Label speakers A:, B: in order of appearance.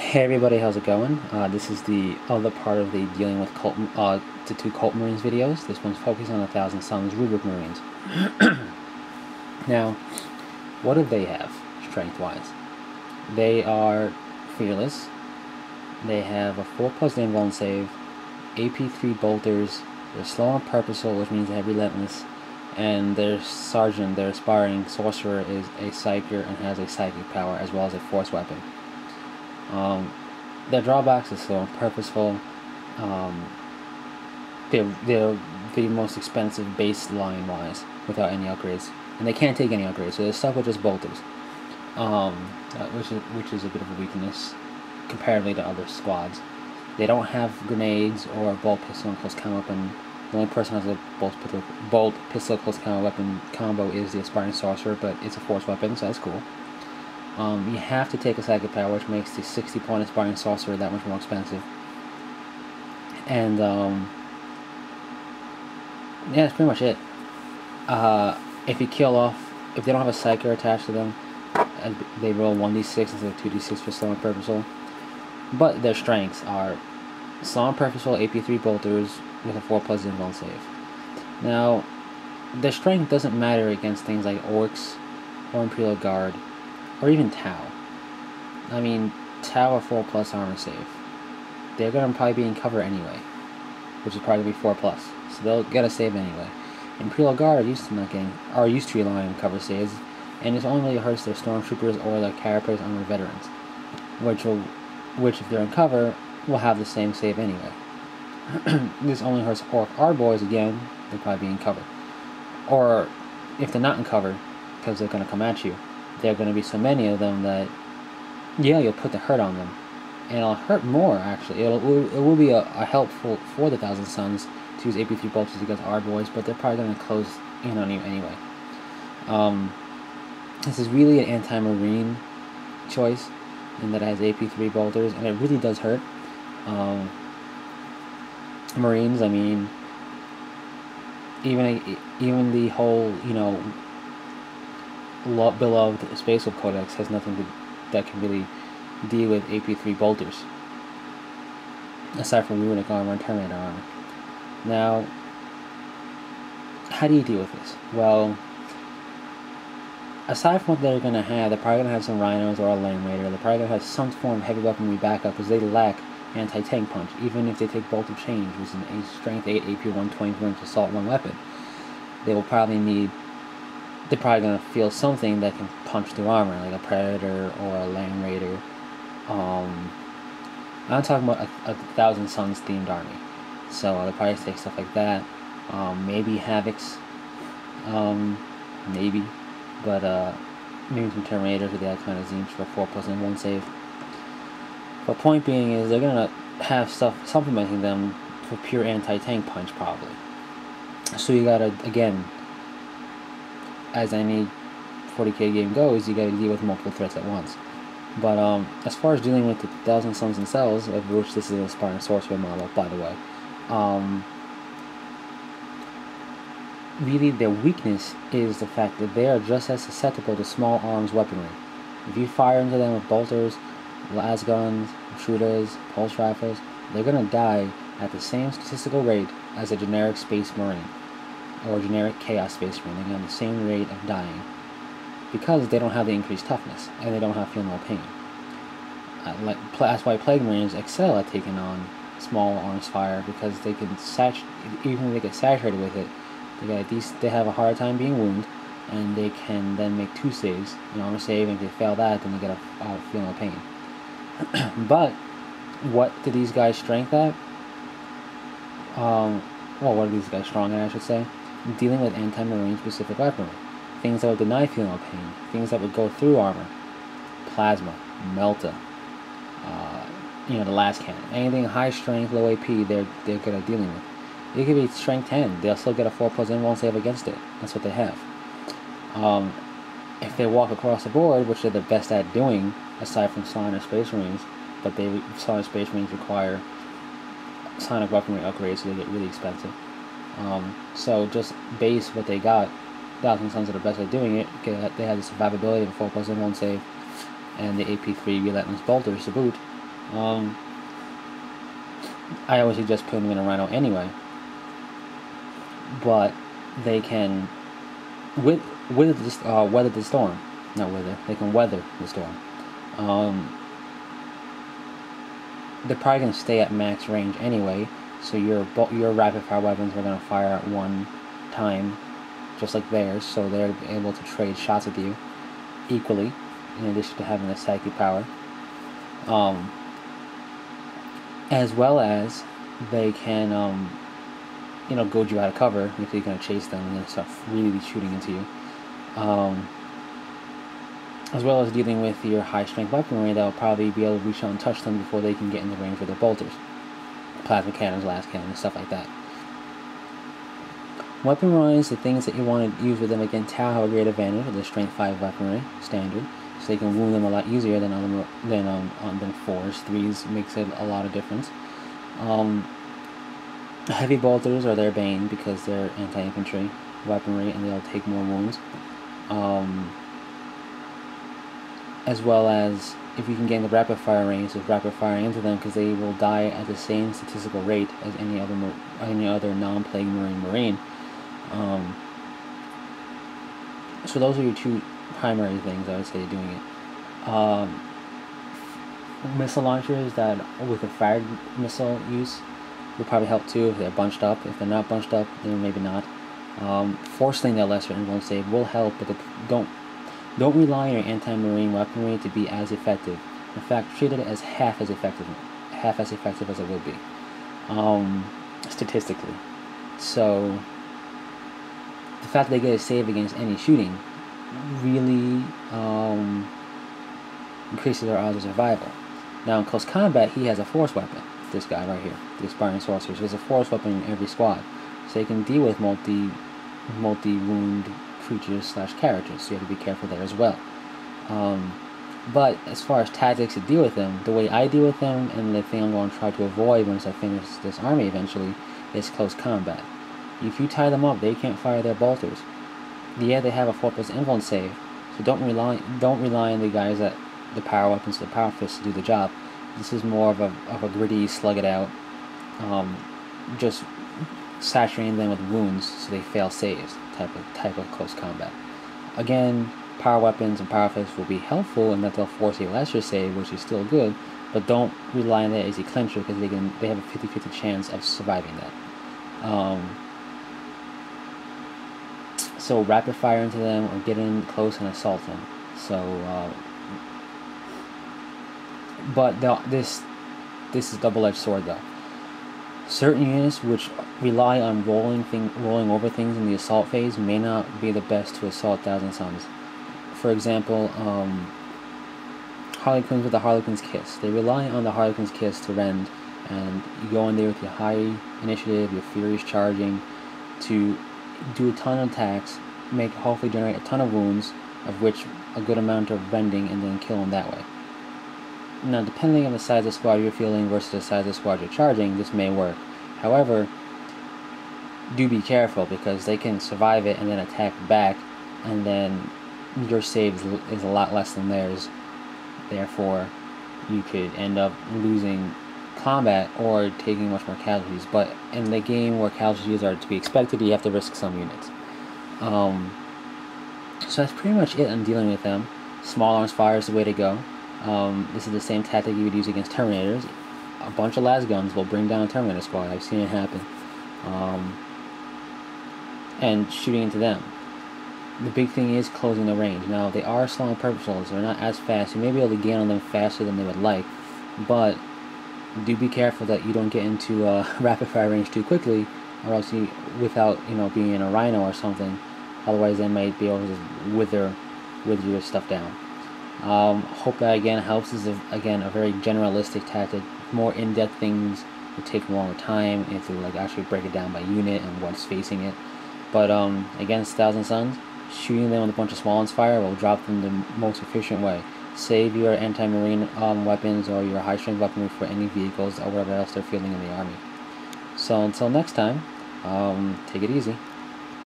A: Hey everybody, how's it going? This is the other part of the dealing with the two cult marines videos. This one's focused on 1,000 Suns Rubric marines. Now, what do they have, strength-wise? They are fearless. They have a 4+ invuln save, AP3 bolters. They're slow and purposeful, which means they have relentless. And their sergeant, their aspiring sorcerer, is a psyker and has a psychic power as well as a force weapon. Their drawbacks are slow and purposeful. They're the most expensive baseline wise without any upgrades, and they can't take any upgrades, so they're stuck with just bolters, which is a bit of a weakness comparatively to other squads. They don't have grenades or a bolt pistol and close combat weapon. The only person who has a bolt pistol close combat weapon combo is the aspiring sorcerer, but it's a force weapon, so that's cool. You have to take a psychic power, which makes the 60-point aspiring sorcerer that much more expensive. And yeah, that's pretty much it. If you kill off, if they don't have a psyker attached to them, they roll 1d6 instead of 2d6 for slow and purposeful. But their strengths are slow and purposeful AP3 bolters with a 4+ invuln save. Now, their strength doesn't matter against things like orcs or Imperial Guard, or even Tau. I mean, Tau are 4+ armor save. They're going to probably be in cover anyway, which is probably going to be 4+, so they'll get a save anyway. Imperial Guard are used to relying on cover saves, and this only really hurts their stormtroopers or their carapace armor veterans, which if they're in cover, will have the same save anyway. This only hurts Orc boys again. They'll probably be in cover, or if they're not in cover, because they're going to come at you, there are going to be so many of them that, yeah, you'll put the hurt on them. And it'll hurt more, actually. It will be a helpful for the 1,000 Suns to use AP3 bolters against our boys, but they're probably going to close in on you anyway. This is really an anti-marine choice, in that it has AP3 bolters, and it really does hurt. Marines, I mean, even the whole, beloved Space Wolf Codex has nothing that can really deal with AP3 bolters, aside from Rubric armor and Terminator armor. Now, how do you deal with this? Well, aside from what they're going to have, they're probably going to have some Rhinos or a Land Raider. They're probably going to have some form of heavy weaponry backup, because they lack anti-tank punch, even if they take Bolt of Change, which is a strength 8 AP 120 assault 1 weapon. They're probably going to feel something that can punch through armor, like a Predator or a Land Raider. I'm talking about a 1,000 Suns themed army, so they'll probably take stuff like that. Maybe Havocs, maybe, but maybe some Terminators with the kind of Zeems for a 4+ invuln save. But point being is they're gonna have stuff supplementing them for pure anti-tank punch, probably. So you gotta, again, as any 40k game goes, you gotta deal with multiple threats at once. But as far as dealing with the 1,000 Suns themselves, of which this is an aspiring sorcerer model, by the way, really their weakness is the fact that they are just as susceptible to small arms weaponry. If you fire into them with bolters, las guns, shooters, pulse rifles, they're gonna die at the same statistical rate as a generic Space Marine or generic Chaos Space Marine. They're gonna have the same rate of dying, because they don't have the increased toughness, and they don't have feel no pain. That's why Plague Marines excel at taking on small arms fire, because they can even if they get saturated with it, they have a hard time being wounded, and they can then make 2 saves, an armor save, and if they fail that, then they get a feel no pain. But what do these guys strength at? Well, what are these guys strong at, I should say? Dealing with anti-marine specific weaponry. Things that would deny feel no pain, things that would go through armor, plasma, melta, the last cannon, anything high strength, low AP, they're good at dealing with. It could be strength 10, they'll still get a 4+ invuln save against it. That's what they have. If they walk across the board, which they're the best at doing, aside from Sonic Space Marines, but Sonic Space Marines require Sonic weaponry upgrades, so they get really expensive. So just base what they got. 1,000 Suns are the best at doing it. They have the survivability of a 4+ invuln save, and the AP3 relentless bolters to boot. I always suggest putting them in a Rhino anyway, but they can weather the storm. Not wither. They can weather the storm. They're probably going to stay at max range anyway, so your rapid fire weapons are going to fire at one time, just like theirs, so they're able to trade shots with you equally, in addition to having the psychic power. As well as they can, goad you out of cover if you're going to chase them and then start really shooting into you. As well as dealing with your high strength weaponry that will probably be able to reach out and touch them before they can get in the range with their bolters. Plasma cannons, las cannons, stuff like that. Weapon-wise, the things that you want to use with them, again, Tau have a great advantage with the strength 5 weaponry, standard, so they can wound them a lot easier than 4s. 3s makes it a lot of difference. Heavy bolters are their bane because they're anti-infantry weaponry and they'll take more wounds. As well as if you can get in the rapid fire range, with rapid firing into them, because they will die at the same statistical rate as any other non-plague marine. So those are your two primary things I would say doing it. Missile launchers that with a fired missile use will probably help too if they're bunched up. If they're not bunched up, then maybe not. Forcing that lesser invuln save will help, but don't rely on your anti-marine weaponry to be as effective. In fact, treat it as half as effective as it would be, statistically. So the fact that they get a save against any shooting really increases their odds of survival. Now in close combat, he has a force weapon. This guy right here, the Aspiring Sorcerer, so he has a force weapon in every squad, so he can deal with multi-wound creatures / characters, so you have to be careful there as well. But as far as tactics to deal with them, the way I deal with them, and the thing I'm going to try to avoid once I finish this army eventually, is close combat. If you tie them up, they can't fire their bolters. Yeah, they have a 4+ invuln save, so don't rely on the guys that the power weapons, the power fists to do the job. This is more of a gritty, slug it out, just saturating them with wounds so they fail saves type of close combat. Again, power weapons and power fists will be helpful in that they'll force a lesser save, which is still good, but don't rely on that as a clincher because they have a 50-50 chance of surviving that. So rapid fire into them or get in close and assault them. So, but this is a double-edged sword though. Certain units which rely on rolling over things in the assault phase may not be the best to assault Thousand Suns. For example, Harlequins with the Harlequin's Kiss. They rely on the Harlequin's Kiss to rend, and you go in there with your high initiative, your furious charging, to do a ton of attacks, hopefully generate a ton of wounds, of which a good amount of rending, and then kill them that way. Now, depending on the size of squad you're fielding versus the size of squad you're charging, this may work. However, do be careful because they can survive it and then attack back, and then your save is a lot less than theirs. Therefore, you could end up losing combat or taking much more casualties. But in the game where casualties are to be expected, you have to risk some units. So that's pretty much it on dealing with them. Small arms fire is the way to go. This is the same tactic you would use against Terminators. A bunch of las guns will bring down a Terminator squad. I've seen it happen. And shooting into them. The big thing is closing the range. Now, they are slow and purposeful, so they're not as fast. You may be able to gain on them faster than they would like, but do be careful that you don't get into rapid fire range too quickly, or else without being in a Rhino or something. Otherwise, they might be able to just wither your stuff down. Hope that again helps. This is again a very generalistic tactic. More in-depth things will take a longer time. You have to actually break it down by unit and what's facing it. But against Thousand Suns, shooting them with a bunch of small arms fire will drop them the most efficient way. Save your anti-marine weapons or your high-strength weaponry for any vehicles or whatever else they're fielding in the army. So until next time, take it easy.